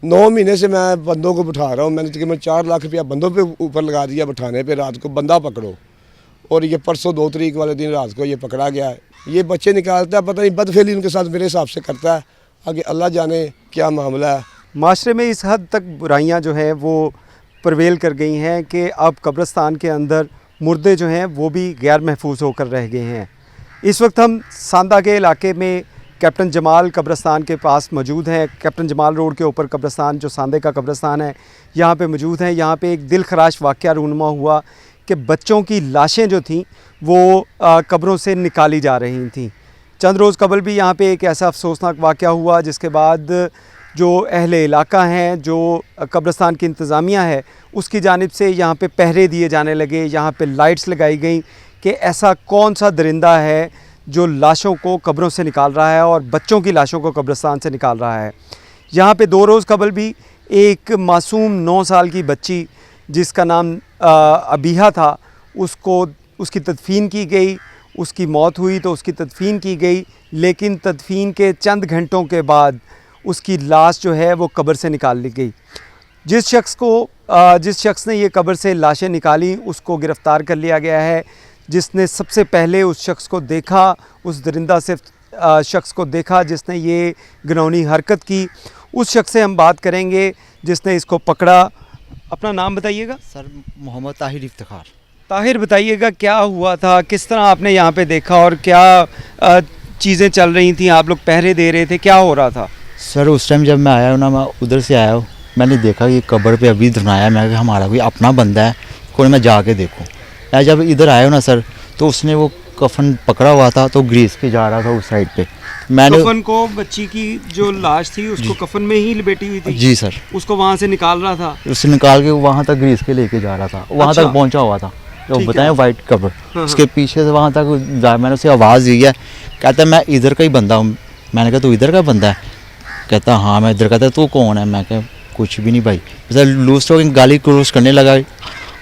9 महीने से मैं बंदों को बिठा रहा हूँ। मैंने तकरीबन 4 लाख रुपया बंदों पे ऊपर लगा दिया बिठाने पे, रात को बंदा पकड़ो। और ये परसों 2 तारीख वाले दिन रात को ये पकड़ा गया है। ये बच्चे निकालता है, पता नहीं बदफेली उनके साथ मेरे हिसाब से करता है। आगे अल्लाह जाने क्या मामला है। माशरे में इस हद तक बुराइयां जो हैं वो प्रवेल कर गई हैं कि अब कब्रिस्तान के अंदर मुर्दे जो हैं वो भी गैर महफूज होकर रह गए हैं। इस वक्त हम सांदा के इलाके में कैप्टन जमाल कब्रिस्तान के पास मौजूद हैं। कैप्टन जमाल रोड के ऊपर कब्रिस्तान जो सांदे का कब्रिस्तान है, यहाँ पे मौजूद हैं। यहाँ पे एक दिल खराश वाक़या रूनुमा हुआ कि बच्चों की लाशें जो थीं वो कब्रों से निकाली जा रही थीं। चंद रोज़ कबल भी यहाँ पे एक ऐसा अफसोसनाक वाक़या हुआ जिसके बाद जो अहले इलाका हैं, जो कब्रिस्तान की इंतज़ामिया है, उसकी जानिब से यहाँ पे पहरे दिए जाने लगे, यहाँ पे लाइट्स लगाई गई कि ऐसा कौन सा दरिंदा है जो लाशों को कब्रों से निकाल रहा है और बच्चों की लाशों को कब्रिस्तान से निकाल रहा है। यहाँ पे 2 रोज़ कबल भी एक मासूम 9 साल की बच्ची जिसका नाम अबीहा था, उसकी तदफीन की गई। उसकी मौत हुई तो उसकी तदफीन की गई, लेकिन तदफीन के चंद घंटों के बाद उसकी लाश जो है वो कब्र से निकाल ली गई। जिस शख्स ने ये कब्र से लाशें निकाली उसको गिरफ़्तार कर लिया गया है। जिसने सबसे पहले उस शख्स को देखा, उस दरिंदा से शख्स को देखा जिसने ये घिनौनी हरकत की, उस शख्स से हम बात करेंगे जिसने इसको पकड़ा। अपना नाम बताइएगा। सर मोहम्मद ताहिर इफ्तिखार। ताहिर, बताइएगा क्या हुआ था, किस तरह आपने यहाँ पे देखा और क्या चीज़ें चल रही थी, आप लोग पहरे दे रहे थे, क्या हो रहा था? सर उस टाइम जब मैं आया हूँ ना, मैं उधर से आया हूँ, मैंने देखा ये कब्र पे अभी धुनाया। मैं कहा हमारा कोई अपना बंदा है, कोई मैं जाके देखूँ। मैं जब इधर आया हूँ ना सर, तो उसने वो कफन पकड़ा हुआ था तो ग्रीस के जा रहा था उस साइड पे। मैंने कफन को, बच्ची की जो लाश थी उसको कफन में ही लपेटी हुई थी? जी सर। उसको वहाँ से निकाल रहा था? उससे निकाल के वहाँ तक ग्रीस के लेके जा रहा था, वहाँ अच्छा। तक पहुँचा हुआ था जो ठीक बताया है। वाइट कब्र। हाँ। उसके पीछे से वहाँ तक मैंने उसे आवाज़ दी है। कहता मैं इधर का ही बंदा हूँ। मैंने कहा तू इधर का बंदा है? कहता हाँ मैं इधर का। था तू कौन है? मैं कहा कुछ भी नहीं भाई। सर लूज तो गाली क्लोज करने लगा,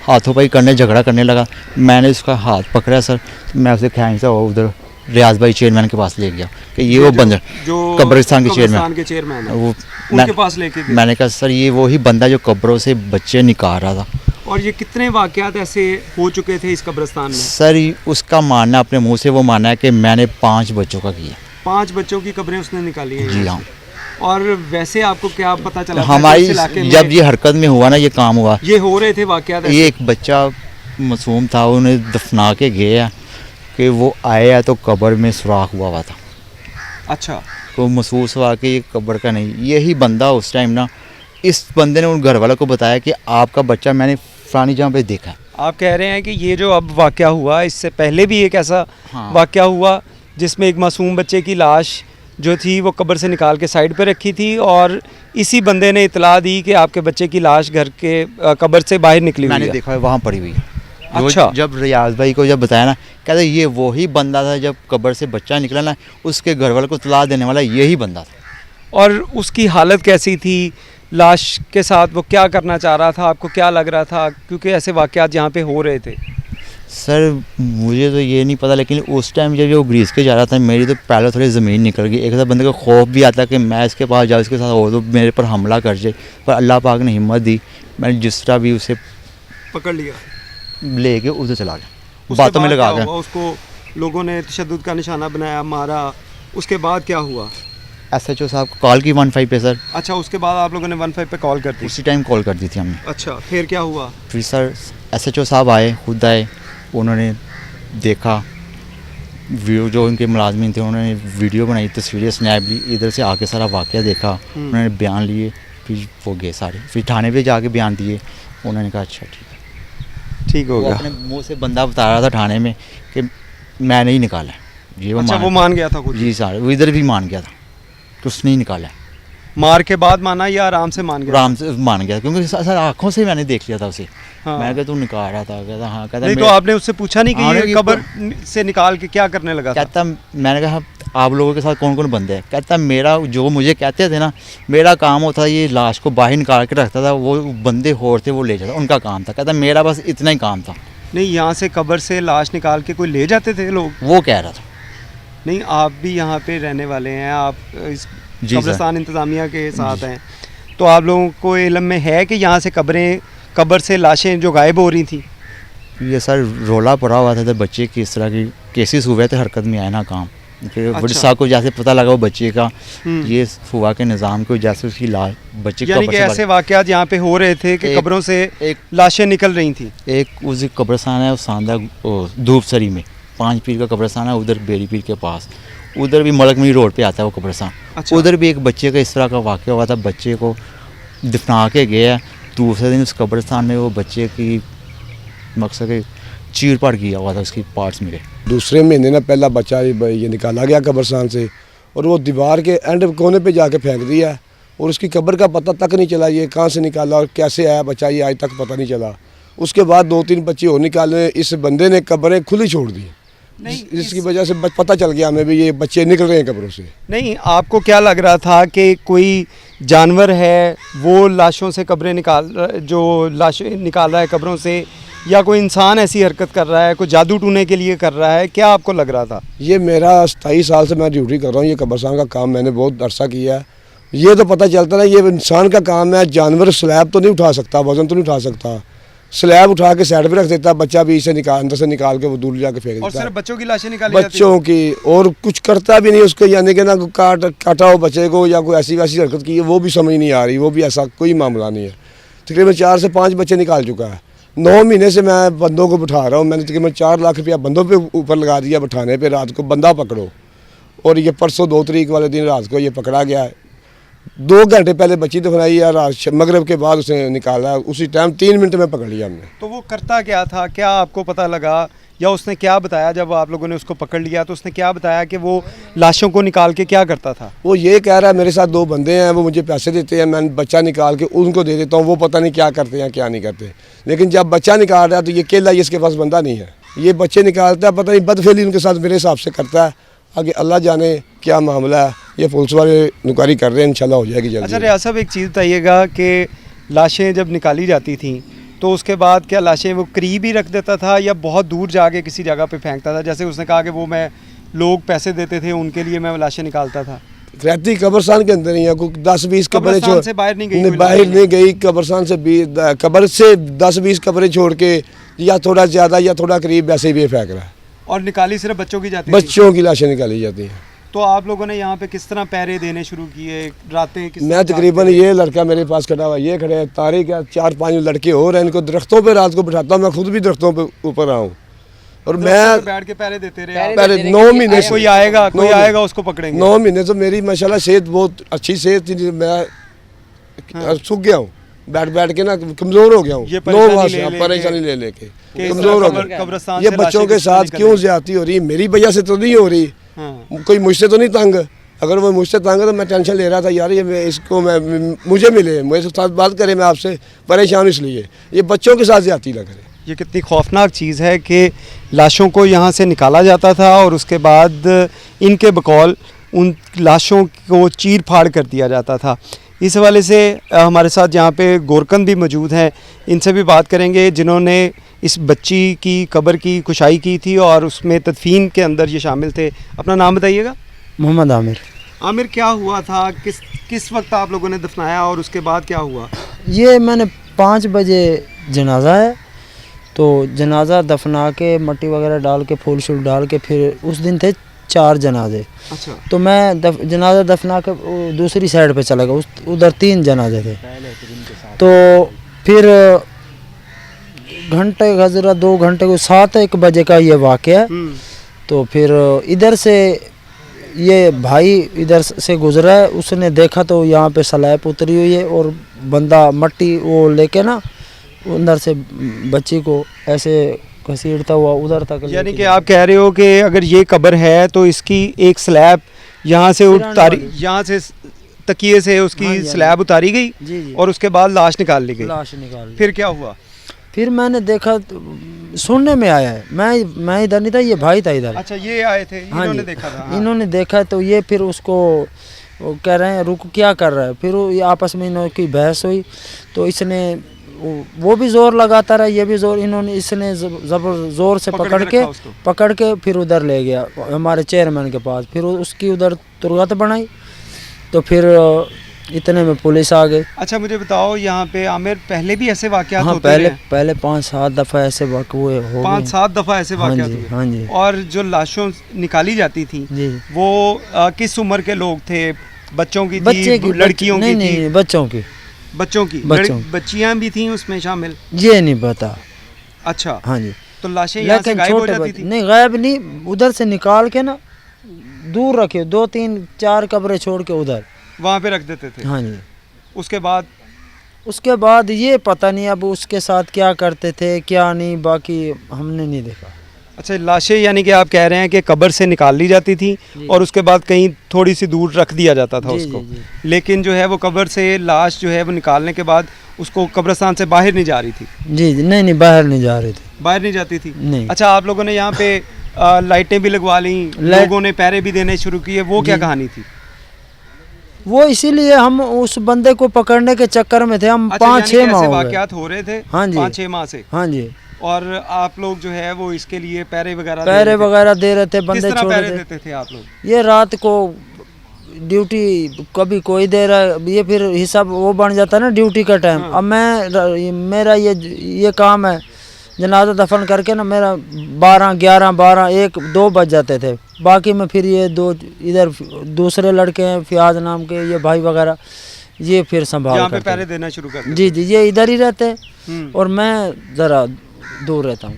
हाथों पाई करने, झगड़ा करने लगा। मैंने उसका हाथ पकड़ा सर, मैं उसे खैंग से उधर रियाज भाई चेयरमैन के पास ले गया कि ये वो बंदा जो कब्रिस्तान के चेयरमैन है, वो उनके पास लेके गए। मैंने कहा सर ये वही बंदा जो कब्रों से बच्चे निकाल रहा था। और ये कितने वाक़यात ऐसे हो चुके थे इस कब्रिस्तान में? सर उसका मानना, अपने मुंह से वो मानना है कि मैंने 5 बच्चों का किया। 5 बच्चों की कब्रें उसने निकाली हैं? जी हाँ। और वैसे आपको क्या पता चला? हमारी जब ये हरकत में हुआ ना, ये काम हुआ, ये हो रहे थे वाक़यात, ये एक बच्चा मासूम था, उन्हें दफना के गए हैं कि वो आया तो कब्र में सुराख हुआ था। अच्छा। तो महसूस हुआ कि ये कब्र का नहीं, यही बंदा उस टाइम ना, इस बंदे ने उन घर वालों को बताया कि आपका बच्चा मैंने फलानी जगह पे देखा है। आप कह रहे हैं कि ये जो अब वाक़या हुआ, इससे पहले भी एक ऐसा वाक़या हुआ जिसमें एक मासूम बच्चे की लाश जो थी वो कब्र से निकाल के साइड पे रखी थी और इसी बंदे ने इतला दी कि आपके बच्चे की लाश घर के कब्र से बाहर निकली हुई है। मैंने देखा है वहाँ पड़ी हुई है। अच्छा। जब रियाज भाई को जब बताया ना, कहते ये वही बंदा था जब कब्र से बच्चा निकला ना, उसके घर वालों को इतला देने वाला यही बंदा था। और उसकी हालत कैसी थी? लाश के साथ वो क्या करना चाह रहा था? आपको क्या लग रहा था? क्योंकि ऐसे वाक़यात यहाँ पे हो रहे थे। सर मुझे तो ये नहीं पता, लेकिन उस टाइम जब वो ग्रीस के जा रहा था, मेरी तो पहले थोड़ी ज़मीन निकल गई। एक ऐसा बंदे को खौफ भी आता कि मैं इसके पास जाऊँ, इसके साथ हो तो मेरे पर हमला कर जाए, पर अल्लाह पाक ने हिम्मत दी। मैंने जिस तरह भी उसे पकड़ लिया, लेके उधर चला गया, बातों में लगा गया। उसको लोगों ने तशद्दुद का निशाना बनाया, मारा। उसके बाद क्या हुआ? SHO साहब को कॉल की 15 पे सर। अच्छा, उसके बाद आप लोगों ने 15 पे कॉल कर दी? उसी टाइम कॉल कर दी थी हमने। अच्छा, फिर क्या हुआ? फिर सर SHO साहब आए, खुद आए, उन्होंने देखा वीडियो, जो उनके मुलाजमीन थे उन्होंने वीडियो बनाई, तस्वीरें, स्नैप ली, इधर से आके सारा वाक़या देखा, उन्होंने बयान लिए, फिर वो गए सारे, फिर थाने पे जाके बयान दिए। उन्होंने कहा अच्छा ठीक हो गया। अपने मुँह से बंदा बता रहा था थाने में कि मैं नहीं निकाला ये। वो मान गया था खुद? जी सर, वो इधर भी मान गया था तो उसने नहीं निकाला। मार के बाद माना या आराम से मान गया? आराम से मान गया, क्योंकि सर आँखों से मैंने देख लिया था उसे। हाँ। मैं कहा तू निकाल रहा था, कहता हाँ। कहता नहीं तो आपने उससे पूछा नहीं कि ये कब्र से निकाल के क्या करने लगा था? कहता मैंने कहा आप लोगों के साथ कौन कौन बंदे हैं? कहता मेरा, जो मुझे कहते थे ना, मेरा काम होता था ये लाश को बाहर निकाल के रखता था, वो बंदे होर थे वो ले जाता, उनका काम था। कहता मेरा बस इतना ही काम था। नहीं, यहाँ से कब्र से लाश निकाल के कोई ले जाते थे लोग? वो कह रहा था। नहीं, आप भी यहाँ पे रहने वाले हैं, आप इस कब्रिस्तान इंतज़ामिया के साथ हैं, तो आप लोगों को इल्म में है कि यहाँ से कब्र से लाशें जो गायब हो रही थी? ये सर रोला पड़ा हुआ था तो बच्चे की इस तरह की केसेस हुए थे, हरकत में आया ना काम। फिर बड़ी अच्छा। साहब को जैसे पता लगा वो बच्चे का ये फुआ के निज़ाम की वजह से उसकी लाश बच्चे यानी कि ऐसे वाक़यात यहाँ पे हो रहे थे कि एक- कब्रों से एक लाशें निकल रही थी। एक उस कब्रस्तान है सांदा धूपसरी में, 5 पीर का कब्रस्तान है उधर बेरी पीर के पास, उधर भी मलकमी रोड पे आता है वो कब्रस्तान। अच्छा। उधर भी एक बच्चे का इस तरह का वाक़या हुआ था, बच्चे को दफना के गया, दूसरे दिन उस कब्रस्तान में वो बच्चे की मकसद के चीर फाड़ किया हुआ था, उसकी पार्ट्स मिले। दूसरे महीने ना पहला बच्चा ये निकाला गया कब्रस्तान से और वो दीवार के एंड कोने पे जाके फेंक दिया और उसकी कब्र का पता तक नहीं चला, ये कहाँ से निकाला और कैसे आया बच्चा, ये आज तक पता नहीं चला। उसके बाद 2-3 बच्चे और निकाले, इस बंदे ने कब्रें खुली छोड़ दी, जिसकी वजह से पता चल गया हमें भी ये बच्चे निकल रहे हैं कब्रों से। नहीं, आपको क्या लग रहा था कि कोई जानवर है वो लाशों से कब्रें जो लाशें निकाल रहा है कब्रों से, या कोई इंसान ऐसी हरकत कर रहा है, कोई जादू टूने के लिए कर रहा है, क्या आपको लग रहा था? ये मेरा 27 साल से मैं ड्यूटी कर रहा हूँ, ये कब्रस्तान का काम मैंने बहुत अरसा किया है। ये तो पता चलता ना ये इंसान का काम है, जानवर स्लैब तो नहीं उठा सकता, वजन तो नहीं उठा सकता, स्लैब उठा के साइड पे रख देता, बच्चा भी इसे अंदर से निकाल के वो दूर जाके फेंक और देता सिर्फ है बच्चों की लाशें निकाली जाती बच्चों की, और कुछ करता भी नहीं उसको, यानी कि ना काटा हो बच्चे को या कोई ऐसी वैसी हरकत की है वो भी समझ नहीं आ रही, वो भी ऐसा कोई मामला नहीं है। तकरीबन 4 से 5 बच्चे निकाल चुका है। 9 महीने से मैं बंदों को बिठा रहा हूँ, मैंने तकरीबन 4 लाख रुपया बंदों पे ऊपर लगा दिया बिठाने पे, रात को बंदा पकड़ो, और ये परसों 2 तारीख वाले दिन रात को ये पकड़ा गया है। 2 घंटे पहले बच्ची दफनाई है, रात मगरब के बाद उसे निकाला है, उसी टाइम 3 मिनट में पकड़ लिया हमने। तो वो करता क्या था, क्या आपको पता लगा, या उसने क्या बताया जब आप लोगों ने उसको पकड़ लिया? तो उसने क्या बताया कि वो लाशों को निकाल के क्या करता था? वो ये कह रहा है मेरे साथ 2 बंदे हैं, वो मुझे पैसे देते हैं, मैं बच्चा निकाल के उनको दे देता हूँ, वो पता नहीं क्या करते हैं क्या नहीं करते। लेकिन जब बच्चा निकाल रहा है तो ये केला ही इसके पास बंदा नहीं है, ये बच्चे निकालता है, पता नहीं बदफेली उनके साथ मेरे हिसाब से करता है। आगे अल्लाह जाने क्या मामला है, ये पुलिस वाले नुकारी कर रहे हैं, इंशाल्लाह हो जाएगी अच्छा जल्दी। रियाज साहब, एक चीज़ बताइएगा कि लाशें जब निकाली जाती थीं तो उसके बाद क्या लाशें वो करीब ही रख देता था या बहुत दूर जाके किसी जगह पे फेंकता था? जैसे उसने कहा कि वो मैं लोग पैसे देते थे उनके लिए मैं लाशें निकालता था। रहती कब्रस्तान के अंदर ही है, कोई 10-20 कब्रें कब्रिस्तान से बाहर नहीं गई कोई बाहर लाश? नहीं गई कब्रस्तान से, कब्र से 10-20 कब्रें छोड़ के या थोड़ा ज़्यादा या थोड़ा करीब वैसे ही फेंक रहा है। और निकाली सिर्फ बच्चों की जाती थी? बच्चों की लाशें निकाली जाती हैं। तो आप लोगों ने यहाँ पे किस तरह पहरे देने शुरू किए, रातें किस मैं तरह तकरीबन जागते? ये लड़का मेरे पास खड़ा हुआ, ये खड़े हैं, तारिक है, 4-5 लड़के और हैं, इनको दरख्तों पे रात को बिठाता हूँ, मैं खुद भी दरख्तों पे ऊपर रहा हूँ और दरख्तों मैं पे बैठ के पहरे देते रहे आप? पहले 9 महीने से कोई आएगा उसको पकड़ेंगे? 9 महीने तो मेरी माशाल्लाह सेहत बहुत अच्छी सेहत थी, मैं सूख गया हूँ, बैठ बैठ के ना कमज़ोर हो गया हूँ, ये 9 माह परेशानी से ले परेशानी ले लेके कि इस कमज़ोर तरह हो गया। कब्रिस्तान ये से बच्चों लाशें के किस तरह साथ निकल क्यों रही? ज्यादती हो रही, मेरी वजह से तो नहीं हो रही, हाँ। कोई मुझसे तो नहीं तंग, अगर वो मुझसे तंग है तो मैं टेंशन ले रहा था यार, ये मैं मुझे मिले, मेरे साथ बात करे, मैं आपसे परेशान इसलिए, ये बच्चों के साथ ज्यादती ना करे। ये कितनी खौफनाक चीज़ है कि लाशों को यहाँ से निकाला जाता था और उसके बाद इनके बकौल उन लाशों को चीर फाड़ कर दिया जाता था। इस हवाले से हमारे साथ यहाँ पे गोरकन भी मौजूद हैं, इनसे भी बात करेंगे जिन्होंने इस बच्ची की कब्र की कुशाई की थी और उसमें तदफीन के अंदर ये शामिल थे। अपना नाम बताइएगा। मोहम्मद आमिर। आमिर, क्या हुआ था, किस वक्त आप लोगों ने दफनाया और उसके बाद क्या हुआ? ये मैंने 5 बजे जनाजा है, तो जनाजा दफना के मट्टी वगैरह डाल के फूल शूल डाल के फिर उस दिन थे 4 जनाजे। अच्छा। तो मैं जनाजा दफना के दूसरी साइड पे चला गया, उधर 3 जनाजे थे। तो फिर घंटे गजरा 2 घंटे को 7-1 बजे का ये वाक़या है। तो फिर इधर से ये भाई इधर से गुजरा है, उसने देखा तो यहाँ पे सलाब उतरी हुई है और बंदा मट्टी वो लेके ना अंदर से बच्ची को ऐसे घसीटता हुआ उधर तक। यानी कि आप कह रहे हो कि अगर ये कब्र है तो इसकी एक स्लैब यहाँ से उतारी, यहाँ से तकिए से उसकी हाँ जी, स्लैब उतारी गई जी जी, और उसके बाद लाश निकाल ली गई। लाश निकाल ली। फिर क्या हुआ? फिर मैंने देखा तो सुनने में आया है, मैं इधर नहीं था, ये भाई था इधर। अच्छा, ये आए थे, हाँ इन्होंने जी, देखा था। हाँ। इन्होंने देखा तो ये फिर उसको वो कह रहे हैं रुक, क्या कर रहा है, फिर वो ये आपस में इन्हों की बहस हुई तो इसने वो भी जोर लगाता रहा, ये भी जोर, इन्होंने इसने जबर जोर से पकड़ के फिर उधर ले गया हमारे चेयरमैन के पास, फिर उसकी उधर तुरगत बनाई। तो फिर इतने में पुलिस आ गई। अच्छा मुझे बताओ, यहाँ पे आमिर पहले भी ऐसे वाकयात हाँ, होते रहे हैं? पहले 5-7 दफ़ा ऐसे हुए हो 5-7 दफ़ा ऐसे हाँ वाकयात जी, हुए। हाँ जी। और जो लाशों निकाली जाती थी जी, वो किस उम्र के लोग थे? बच्चों की बच्चे की थी, लड़कियों नहीं, की नहीं, थी? नहीं, बच्चों की। बच्चों की बच्चों। बच्चियां भी थी उसमें शामिल? ये नहीं पता। अच्छा, हाँ जी, तो लाशें यहाँ से लेकिन गायब हो छोटे जाती बच्चे थी? नहीं, गायब नहीं, उधर से निकाल के ना दूर रखे, 2-3-4 कब्रें छोड़ के उधर। वहाँ पे रख देते थे। हाँ जी, उसके बाद उसके बाद ये पता नहीं अब उसके साथ क्या करते थे क्या नहीं, बाकी हमने नहीं देखा। अच्छा, लाशें यानी कि आप कह रहे हैं कि कब्र से निकाल ली जाती थी और उसके बाद कहीं थोड़ी सी दूर रख दिया जाता था जी, उसको, जी, लेकिन जो है वो कब्र से लाश जो है वो निकालने के बाद उसको कब्रिस्तान से बाहर नहीं जा रही थी? जी, जी, नहीं, नहीं, बाहर नहीं जा रहे थे। बाहर नहीं जाती थी? नहीं। अच्छा, आप लोगों ने यहाँ पे लाइटें भी लगवा ली, लोगों ने पहरे भी देने शुरू किए, वो क्या कहानी थी? वो इसीलिए हम उस बंदे को पकड़ने के चक्कर में थे, हम अच्छा, 5-6 यानी कि माह ऐसे हो गए। वाकयात हो रहे थे हाँ जी। 5-6 माह से? हाँ जी, और आप लोग जो है वो इसके लिए पैरे वगैरह पैरे दे रहे थे? वगैरह दे रहे थे, किस बंदे तरह छोड़े पैरे थे। देते थे आप लोग? ये रात को ड्यूटी कभी कोई दे रहा है, ये फिर हिसाब वो बन जाता है ना ड्यूटी का टाइम। हाँ। अब मेरा ये काम है, जनाजा दफन करके ना मेरा 12-11-12-1-2 बज जाते थे। बाकी में फिर ये दो इधर दूसरे लड़के हैं फियाज नाम के, ये भाई वगैरह, ये फिर संभाल यहाँ पे करते पैरे हैं। देना शुरू कर जी, जी, ये इधर ही रहते हैं हम्म। और मैं ज़रा दूर रहता हूँ।